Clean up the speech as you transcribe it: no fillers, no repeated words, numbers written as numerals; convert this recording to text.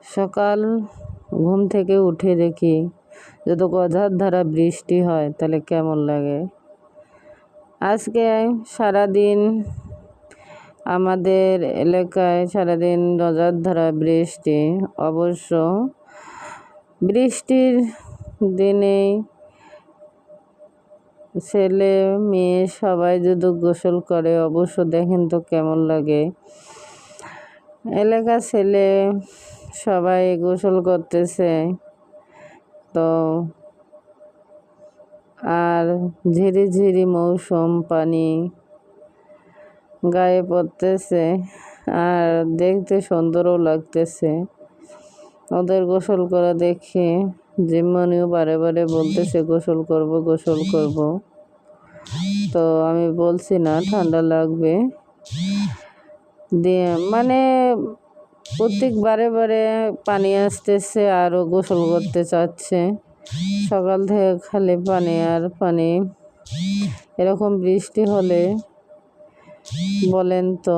সকাল ঘুম থেকে উঠে দেখি যদি ধারা বৃষ্টি হয় তাহলে কেমন লাগে। আজকে সারাদিন আমাদের এলাকায় সারাদিন ধারা বৃষ্টি। অবশ্য বৃষ্টির দিনে ছেলে মেয়ে সবাই যদি গোসল করে অবশ্য দেখেন তো কেমন লাগে। এলাকার ছেলে সবাই গোসল করতেছে তো, আর ঝিরি ঝিরি মৌসুম পানি গায়ে পড়তেছে আর দেখতে সুন্দরও লাগতেছে। ওদের গোসল করা দেখে জিম্মানিও বারে বারে বলতেছে গোসল করব গোসল করব। তো আমি বলছি না, ঠান্ডা লাগবে দিয়ে মানে প্রত্যেকবারে বারে পানি আসতেছে আরও গোসল করতে চাচ্ছে। সকাল থেকে খালি পানি আর পানি। এরকম বৃষ্টি হলে বলেন তো